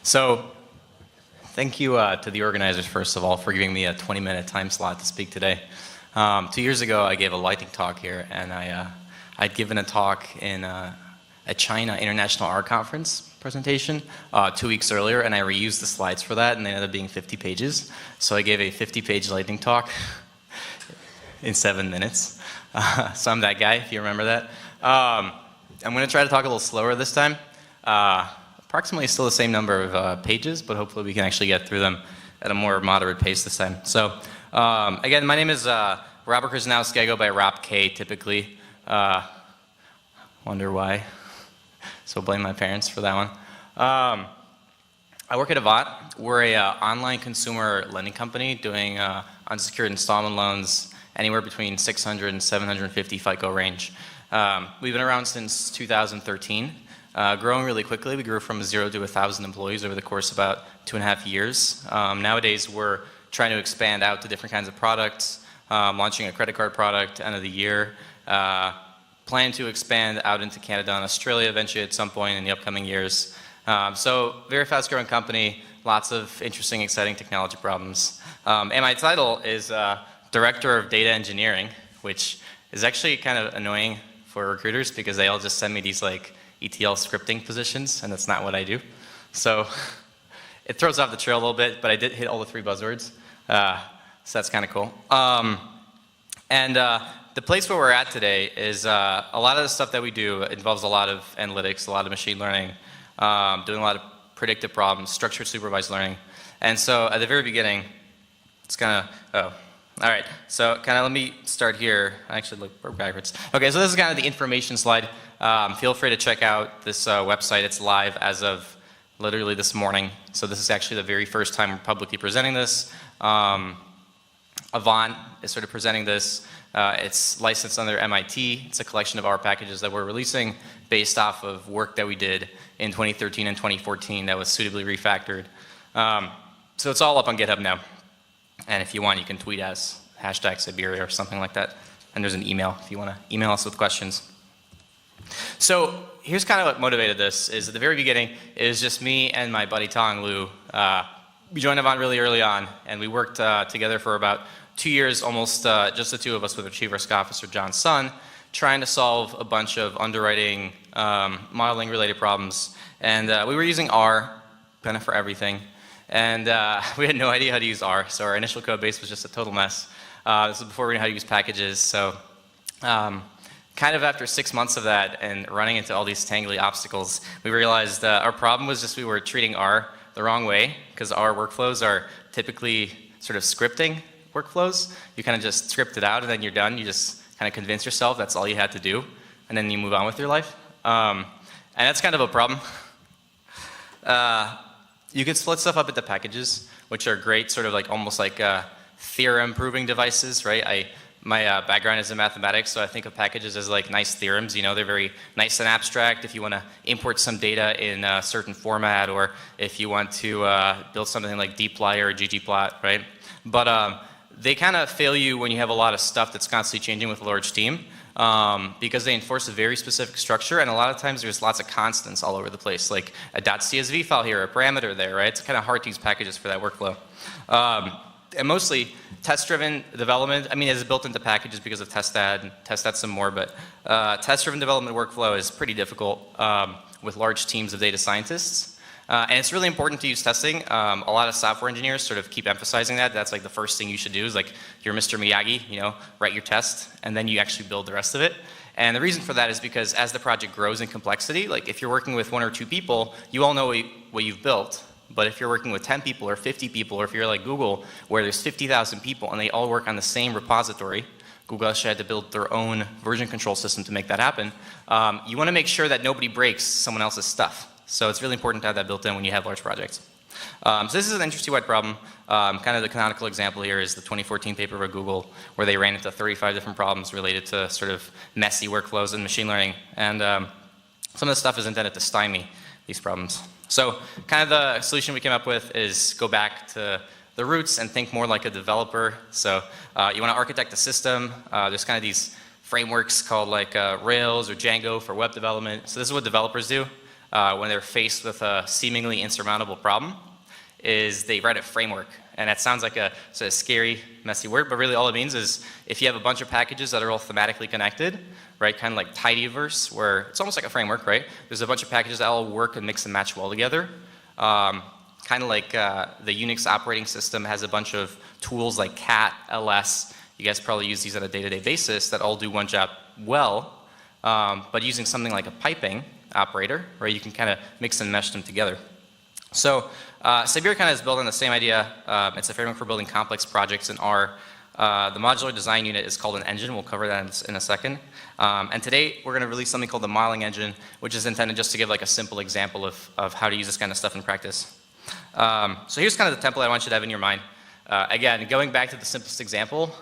So thank you to the organizers, first of all, for giving me a 20-minute time slot to speak today. 2 years ago, I gave a lightning talk here, and I'd given a talk in a China International Art Conference presentation 2 weeks earlier, and I reused the slides for that, and they ended up being 50 pages. So I gave a 50-page lightning talk in 7 minutes. So I'm that guy, if you remember that. I'm going to try to talk a little slower this time. Approximately still the same number of pages, but hopefully we can actually get through them at a more moderate pace this time. So again, my name is Robert Krasnowski. I go by Rob K typically. Wonder why. So blame my parents for that one. I work at Avant. We're a online consumer lending company doing unsecured installment loans anywhere between 600 and 750 FICO range. We've been around since 2013. Growing really quickly. We grew from 0 to 1,000 employees over the course of about 2.5 years. Nowadays, we're trying to expand out to different kinds of products, launching a credit card product end of the year, plan to expand out into Canada and Australia eventually at some point in the upcoming years. So very fast growing company, lots of interesting, exciting technology problems. And my title is Director of Data Engineering, which is actually kind of annoying for recruiters because they all just send me these like ETL scripting positions, and that's not what I do. So it throws off the trail a little bit, but I did hit all the 3 buzzwords, so that's kind of cool. The place where we're at today is a lot of the stuff that we do involves a lot of analytics, a lot of machine learning, doing a lot of predictive problems, structured supervised learning. And so at the very beginning, it's kind of, all right, so kind of let me start here. I actually look backwards. Okay, so this is kind of the information slide. Feel free to check out this website. It's live as of literally this morning. So this is actually the very first time we're publicly presenting this. Avant is sort of presenting this. It's licensed under MIT. It's a collection of our packages that we're releasing based off of work that we did in 2013 and 2014 that was suitably refactored. So it's all up on GitHub now. And if you want, you can tweet us, #Syberia or something like that. And there's an email if you want to email us with questions. So here's kind of what motivated this, is at the very beginning, it was just me and my buddy Tong Lu. We joined Avant really early on, and we worked together for about 2 years, almost just the two of us with our Chief Risk Officer, John Sun, trying to solve a bunch of underwriting, modeling related problems. And we were using R, kind of for everything. And we had no idea how to use R, so our initial code base was just a total mess. This was before we knew how to use packages, so kind of after 6 months of that and running into all these tangly obstacles, we realized our problem was just we were treating R the wrong way, because R workflows are typically sort of scripting workflows. You kind of just script it out and then you're done. You just kind of convince yourself that's all you had to do, and then you move on with your life. And that's kind of a problem. You can split stuff up into packages, which are great, sort of like almost like theorem proving devices, right? My background is in mathematics, so I think of packages as like nice theorems. You know, they're very nice and abstract if you want to import some data in a certain format, or if you want to build something like dplyr or ggplot, right? But they kind of fail you when you have a lot of stuff that's constantly changing with a large team, because they enforce a very specific structure, and a lot of times there's lots of constants all over the place, like a .csv file here, a parameter there, right? It's kind of hard to use packages for that workflow. And mostly test-driven development, I mean, it's built into packages because of test-add and test-add some more, but test-driven development workflow is pretty difficult with large teams of data scientists. And it's really important to use testing. A lot of software engineers sort of keep emphasizing that. That's like the first thing you should do is like, you're Mr. Miyagi, you know, write your test, and then you actually build the rest of it. And the reason for that is because as the project grows in complexity, like if you're working with 1 or 2 people, you all know what you've built. But if you're working with 10 people or 50 people, or if you're like Google, where there's 50,000 people and they all work on the same repository, Google actually had to build their own version control system to make that happen. You want to make sure that nobody breaks someone else's stuff. So it's really important to have that built in when you have large projects. So this is an industry-wide problem. Kind of the canonical example here is the 2014 paper by Google, where they ran into 35 different problems related to sort of messy workflows and machine learning. And some of the stuff is intended to stymie these problems. So kind of the solution we came up with is go back to the roots and think more like a developer. So you want to architect a system. There's kind of these frameworks called like Rails or Django for web development. So this is what developers do. when they're faced with a seemingly insurmountable problem is they write a framework. And that sounds like a sort of scary, messy word, but really all it means is if you have a bunch of packages that are all thematically connected, right, kind of like tidyverse, where it's almost like a framework, right? There's a bunch of packages that all work and mix and match well together. Kind of like the Unix operating system has a bunch of tools like cat, ls. You guys probably use these on a day-to-day basis that all do one job well, but using something like a piping operator, right, you can kind of mix and mesh them together. So Syberia kind of is built on the same idea. It's a framework for building complex projects in R. The modular design unit is called an engine. We'll cover that in a second. And today we're going to release something called the modeling engine, which is intended just to give like a simple example of how to use this kind of stuff in practice. So here's kind of the template I want you to have in your mind. Again, going back to the simplest example,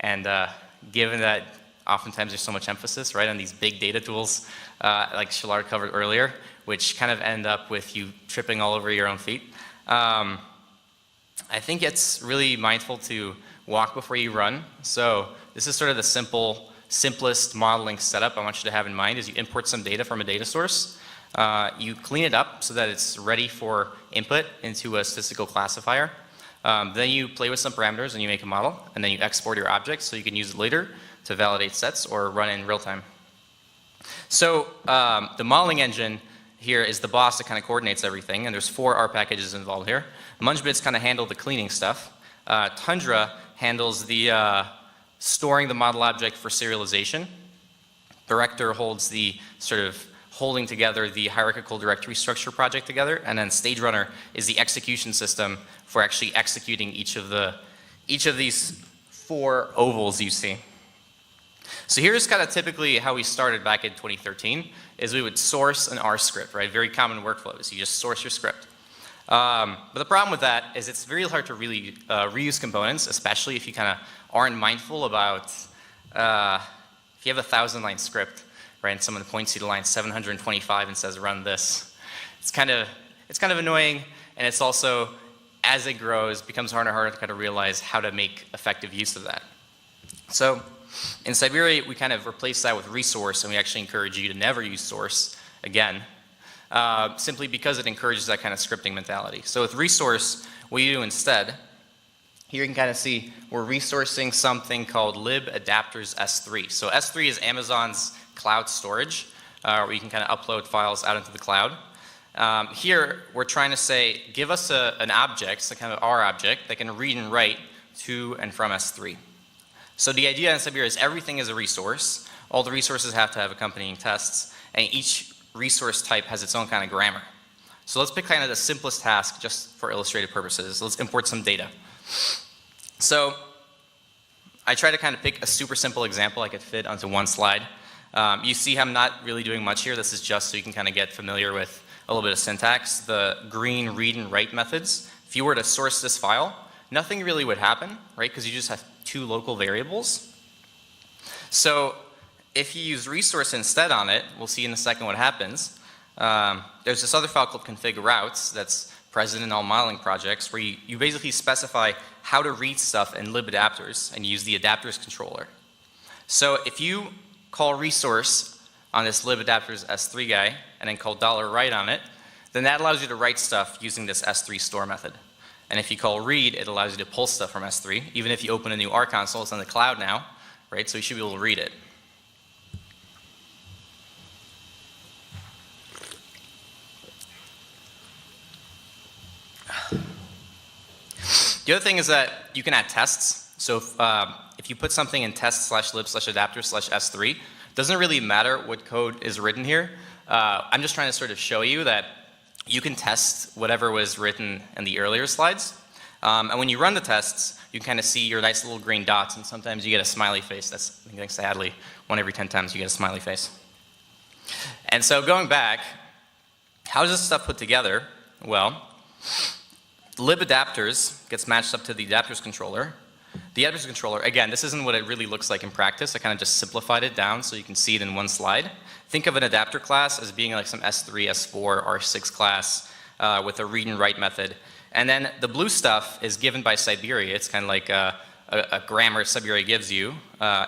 and given that oftentimes there's so much emphasis, right, on these big data tools, like Shalard covered earlier, which kind of end up with you tripping all over your own feet. I think it's really mindful to walk before you run. So this is sort of the simplest modeling setup I want you to have in mind is you import some data from a data source. You clean it up so that it's ready for input into a statistical classifier. Then you play with some parameters and you make a model, and then you export your object so you can use it later to validate sets or run in real time. So the modeling engine here is the boss that kind of coordinates everything, and there's 4 R packages involved here. Mungebits kind of handle the cleaning stuff. Tundra handles the storing the model object for serialization. Director holds the sort of holding together the hierarchical directory structure project together, and then StageRunner is the execution system for actually executing each of these 4 ovals you see. So here's kind of typically how we started back in 2013, is we would source an R script, right? Very common workflows. You just source your script. But the problem with that is it's very hard to really reuse components, especially if you kind of aren't mindful about, if you have a 1,000-line script, right, and someone points you to line 725 and says, run this. It's kind of annoying, and it's also, as it grows, becomes harder and harder to kind of realize how to make effective use of that. So in Syberia, we kind of replace that with resource, and we actually encourage you to never use source again, simply because it encourages that kind of scripting mentality. So with resource, what you do instead, here you can kind of see we're resourcing something called libadapters S3. So S3 is Amazon's cloud storage, where you can kind of upload files out into the cloud. Here, we're trying to say, give us an object, so kind of R object, that can read and write to and from S3. So the idea in Syberia is everything is a resource. All the resources have to have accompanying tests, and each resource type has its own kind of grammar. So let's pick kind of the simplest task just for illustrative purposes. Let's import some data. So I try to kind of pick a super simple example I could fit onto one slide. You see I'm not really doing much here. This is just so you can kind of get familiar with a little bit of syntax. The green read and write methods, if you were to source this file, nothing really would happen, right? Because you just have 2 local variables. So if you use resource instead on it, we'll see in a second what happens. There's this other file called config routes that's present in all modeling projects where you basically specify how to read stuff in libadapters and use the adapters controller. So if you call resource on this libadapters S3 guy and then call $write on it, then that allows you to write stuff using this S3 store method. And if you call read, it allows you to pull stuff from S3. Even if you open a new R console, it's on the cloud now, right? So you should be able to read it. The other thing is that you can add tests. So if you put something in test/lib/adapter/S3, it doesn't really matter what code is written here. I'm just trying to sort of show you that you can test whatever was written in the earlier slides. And when you run the tests, you can kind of see your nice little green dots, and sometimes you get a smiley face. That's, thanks to Hadley, 1 every 10 times you get a smiley face. And so going back, how is this stuff put together? Well, libadapters gets matched up to the adapters controller. The adapters controller, again, this isn't what it really looks like in practice. I kind of just simplified it down so you can see it in one slide. Think of an adapter class as being like some S3, S4, R6 class with a read and write method. And then the blue stuff is given by Syberia. It's kind of like a grammar Syberia gives you,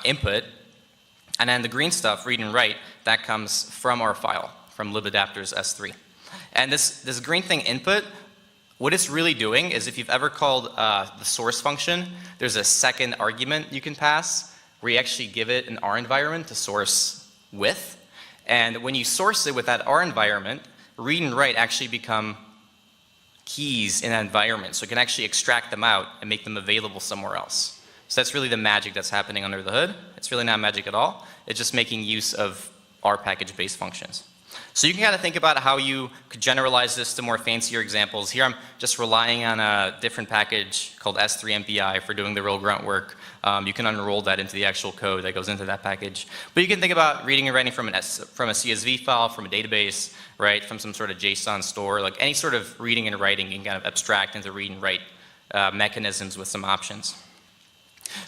input. And then the green stuff, read and write, that comes from our file, from libadapters S3. And this green thing input, what it's really doing is if you've ever called the source function, there's a second argument you can pass where you actually give it an R environment to source with. And when you source it with that R environment, read and write actually become keys in that environment. So it can actually extract them out and make them available somewhere else. So that's really the magic that's happening under the hood. It's really not magic at all. It's just making use of R package-based functions. So you can kind of think about how you could generalize this to more fancier examples. Here I'm just relying on a different package called S3MPI for doing the real grunt work. You can unroll that into the actual code that goes into that package. But you can think about reading and writing from a CSV file, from a database, right, from some sort of JSON store, like any sort of reading and writing you can kind of abstract into read and write mechanisms with some options.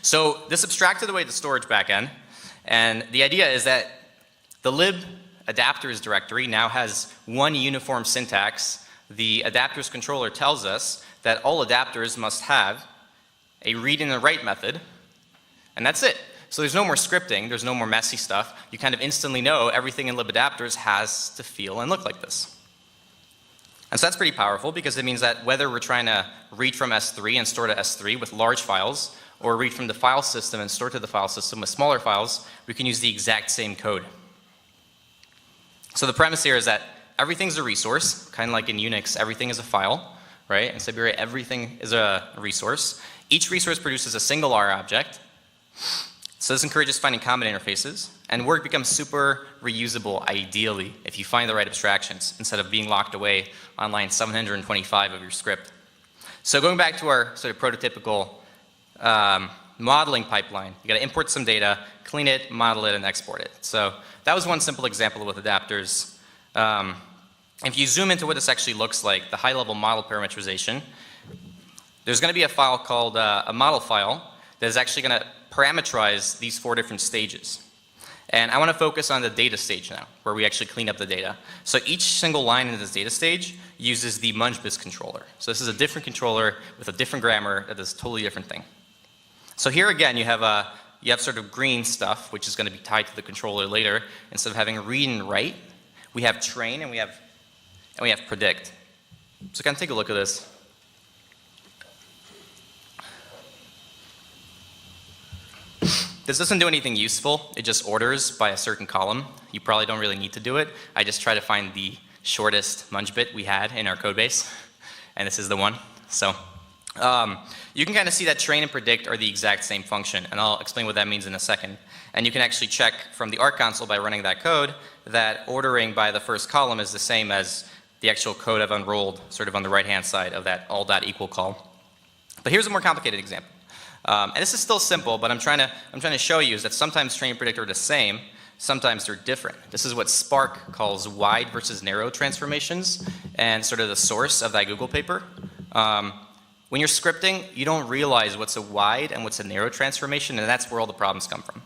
So this abstracted away the storage backend, and the idea is that the lib adapters directory now has one uniform syntax. The adapters controller tells us that all adapters must have a read and a write method, and that's it. So there's no more scripting, there's no more messy stuff. You kind of instantly know everything in libadapters has to feel and look like this. And so that's pretty powerful because it means that whether we're trying to read from S3 and store to S3 with large files, or read from the file system and store to the file system with smaller files, we can use the exact same code. So the premise here is that everything's a resource, kind of like in Unix, everything is a file, right? In Syberia, everything is a resource. Each resource produces a single R object. So this encourages finding common interfaces, and work becomes super reusable, ideally, if you find the right abstractions, instead of being locked away on line 725 of your script. So going back to our sort of prototypical modeling pipeline, you got to import some data, clean it, model it, and export it. So that was one simple example with adapters. If you zoom into what this actually looks like, the high-level model parameterization, there's going to be a file called a model file that is actually going to parameterize these 4 different stages. And I want to focus on the data stage now, where we actually clean up the data. So each single line in this data stage uses the munchbits controller. So this is a different controller with a different grammar that does a totally different thing. So here again, you have sort of green stuff, which is going to be tied to the controller later. Instead of having read and write, we have train and we have predict. So kind of take a look at this. This doesn't do anything useful. It just orders by a certain column. You probably don't really need to do it. I just try to find the shortest munchbit we had in our code base, and this is the one. So you can kind of see that train and predict are the exact same function, and I'll explain what that means in a second. And you can actually check from the Arc console by running that code that ordering by the first column is the same as the actual code I've unrolled sort of on the right-hand side of that all.equal call. But here's a more complicated example. And this is still simple, but I'm trying to show you is that sometimes train and predict are the same, sometimes they're different. This is what Spark calls wide versus narrow transformations, and sort of the source of that Google paper. When you're scripting, you don't realize what's a wide and what's a narrow transformation, and that's where all the problems come from.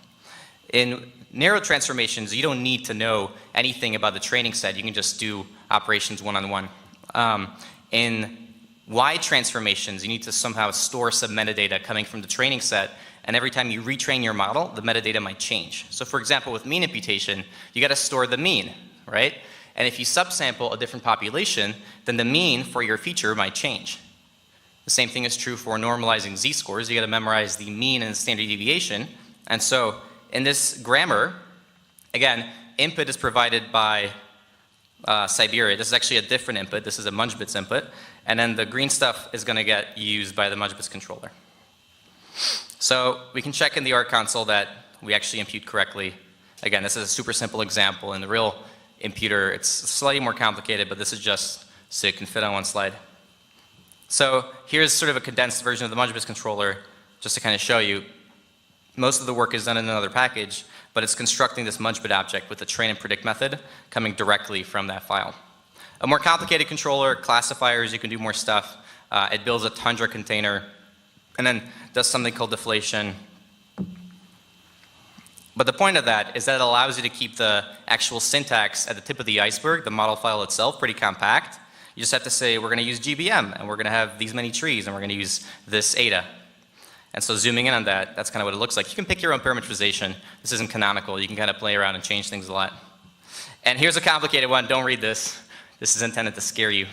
In narrow transformations, you don't need to know anything about the training set. You can just do operations one-on-one. In wide transformations, you need to somehow store some metadata coming from the training set, and every time you retrain your model, the metadata might change. So for example, with mean imputation, you got to store the mean, right? And if you subsample a different population, then the mean for your feature might change. The same thing is true for normalizing z-scores. You got to memorize the mean and the standard deviation. And so in this grammar, again, input is provided by Syberia. This is actually a different input. This is a munchbits input. And then the green stuff is going to get used by the munchbits controller. So we can check in the Arc console that we actually impute correctly. Again, this is a super simple example. In the real imputer, it's slightly more complicated, but this is just so it can fit on one slide. So here's sort of a condensed version of the munchbits controller, just to kind of show you. Most of the work is done in another package, but it's constructing this munchbit object with the train and predict method coming directly from that file. A more complicated controller, classifiers, you can do more stuff. It builds a Tundra container and then does something called deflation. But the point of that is that it allows you to keep the actual syntax at the tip of the iceberg, the model file itself, pretty compact. You just have to say, we're going to use GBM, and we're going to have these many trees, and we're going to use this ADA. And so zooming in on that, that's kind of what it looks like. You can pick your own parameterization. This isn't canonical. You can kind of play around and change things a lot. And here's a complicated one. Don't read this. This is intended to scare you.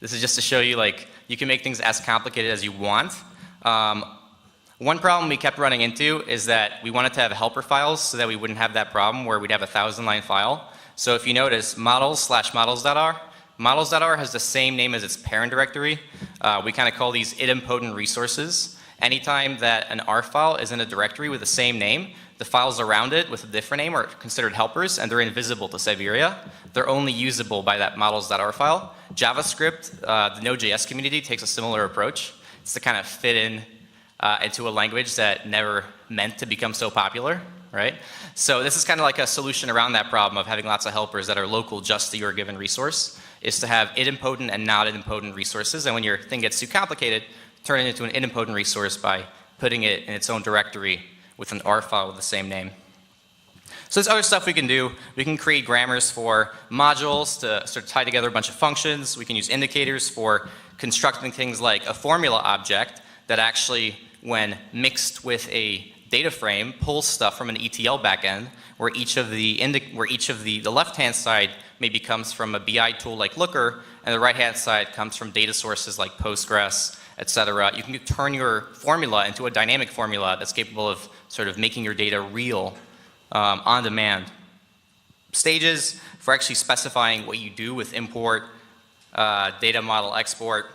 This is just to show you, like, you can make things as complicated as you want. One problem we kept running into is that we wanted to have helper files so that we wouldn't have that problem where we'd have a 1,000-line file. So if you notice, models/models.r, models.r has the same name as its parent directory. We kind of call these idempotent resources. Anytime that an R file is in a directory with the same name, the files around it with a different name are considered helpers, and they're invisible to Syberia. They're only usable by that models.r file. JavaScript, the Node.js community takes a similar approach. It's to kind of fit in into a language that never meant to become so popular, right? So this is kind of like a solution around that problem of having lots of helpers that are local just to your given resource, is to have idempotent and not idempotent resources. And when your thing gets too complicated, turn it into an idempotent resource by putting it in its own directory with an R file with the same name. So there's other stuff we can do. We can create grammars for modules to sort of tie together a bunch of functions. We can use indicators for constructing things like a formula object that actually, when mixed with a data frame, pulls stuff from an ETL backend, where each of the left-hand side maybe comes from a BI tool like Looker, and the right-hand side comes from data sources like Postgres, etc. You can turn your formula into a dynamic formula that's capable of sort of making your data real on demand. Stages for actually specifying what you do with import, data model export.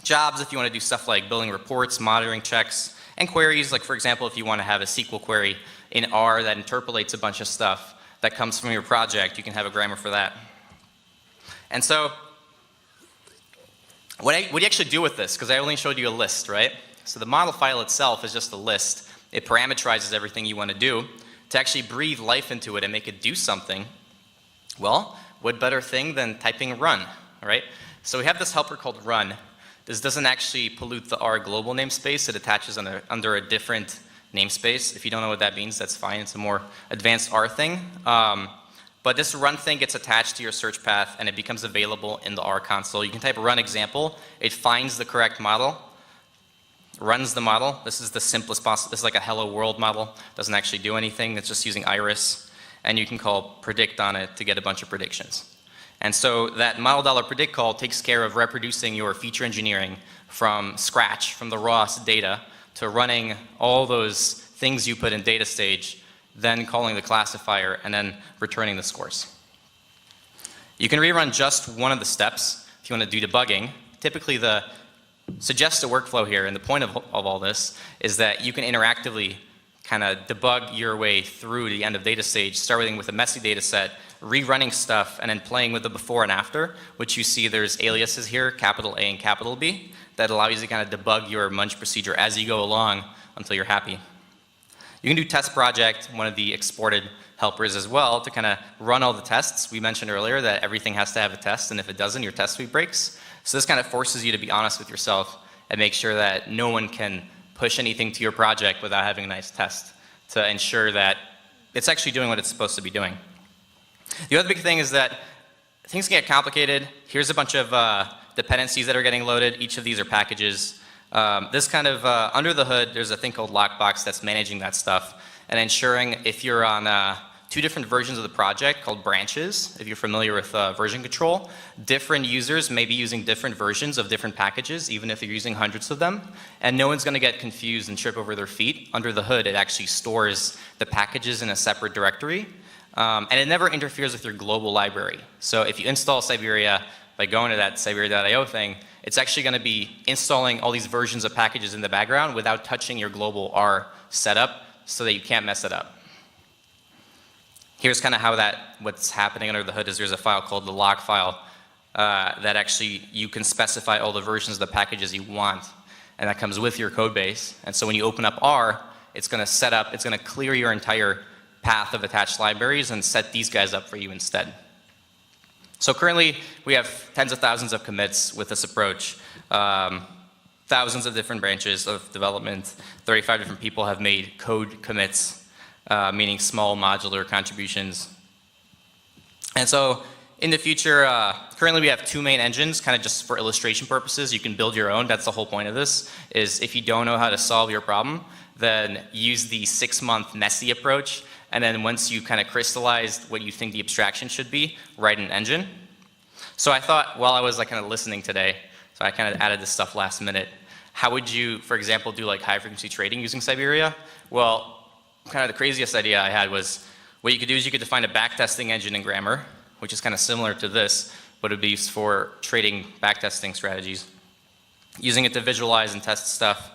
Jobs if you want to do stuff like building reports, monitoring checks, and queries, like for example if you want to have a SQL query in R that interpolates a bunch of stuff that comes from your project, you can have a grammar for that. And so what do you actually do with this? Because I only showed you a list, right? So the model file itself is just a list. It parameterizes everything you want to do. To actually breathe life into it and make it do something, well, what better thing than typing run, right? So we have this helper called run. This doesn't actually pollute the R global namespace. It attaches under a different namespace. If you don't know what that means, that's fine. It's a more advanced R thing. But this run thing gets attached to your search path and it becomes available in the R console. You can type run example. It finds the correct model, runs the model. This is the simplest possible. This is like a hello world model. Doesn't actually do anything. It's just using iris. And you can call predict on it to get a bunch of predictions. And so that model$predict call takes care of reproducing your feature engineering from scratch, from the raw data, to running all those things you put in data stage, then calling the classifier, and then returning the scores. You can rerun just one of the steps if you want to do debugging. Typically the suggested workflow here, and the point of all this, is that you can interactively kind of debug your way through the end of data stage, starting with a messy data set, rerunning stuff, and then playing with the before and after, which you see there's aliases here, capital A and capital B, that allow you to kind of debug your munch procedure as you go along until you're happy. You can do test project, one of the exported helpers as well, to kind of run all the tests. We mentioned earlier that everything has to have a test, and if it doesn't, your test suite breaks. So this kind of forces you to be honest with yourself and make sure that no one can push anything to your project without having a nice test to ensure that it's actually doing what it's supposed to be doing. The other big thing is that things get complicated. Here's a bunch of dependencies that are getting loaded. Each of these are packages. This kind of, under the hood, there's a thing called Lockbox that's managing that stuff and ensuring if you're on two different versions of the project called branches, if you're familiar with version control, different users may be using different versions of different packages, even if you're using hundreds of them, and no one's going to get confused and trip over their feet. Under the hood, it actually stores the packages in a separate directory, and it never interferes with your global library. So if you install Syberia by going to that Syberia.io thing, it's actually going to be installing all these versions of packages in the background without touching your global R setup so that you can't mess it up. Here's kind of how what's happening under the hood is there's a file called the log file that actually you can specify all the versions of the packages you want, and that comes with your code base. And so when you open up R, it's going to set up, it's going to clear your entire path of attached libraries and set these guys up for you instead. So currently we have tens of thousands of commits with this approach. Thousands of different branches of development. 35 different people have made code commits, meaning small modular contributions. And so in the future, currently we have two main engines, kind of just for illustration purposes. You can build your own. That's the whole point of this, is if you don't know how to solve your problem, then use the 6-month messy approach and then once you kind of crystallized what you think the abstraction should be, write an engine. So I thought, while I was like kind of listening today, so I kind of added this stuff last minute, how would you, for example, do like high frequency trading using Syberia? Well, kind of the craziest idea I had was, what you could do is you could define a backtesting engine in Grammar, which is kind of similar to this, but it would be used for trading backtesting strategies. Using it to visualize and test stuff.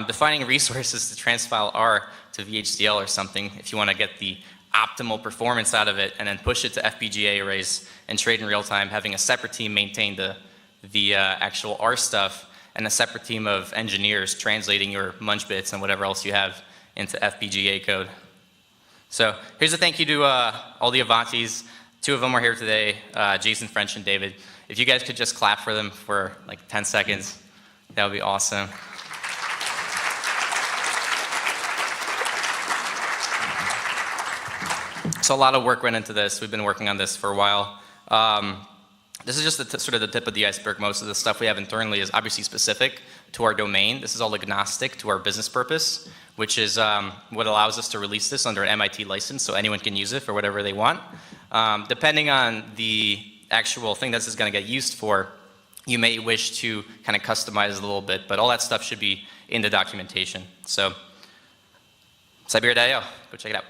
Defining resources to transfile R to VHDL or something if you want to get the optimal performance out of it, and then push it to FPGA arrays and trade in real time, having a separate team maintain the actual R stuff, and a separate team of engineers translating your munch bits and whatever else you have into FPGA code. So here's a thank you to all the Avantis. 2 of them are here today, Jason French and David. If you guys could just clap for them for like 10 seconds, that would be awesome. So a lot of work went into this. We've been working on this for a while. This is just sort of the tip of the iceberg. Most of the stuff we have internally is obviously specific to our domain. This is all agnostic to our business purpose, which is what allows us to release this under an MIT license so anyone can use it for whatever they want. Depending on the actual thing this is going to get used for, you may wish to kind of customize it a little bit, but all that stuff should be in the documentation. So, Syberia A, go check it out.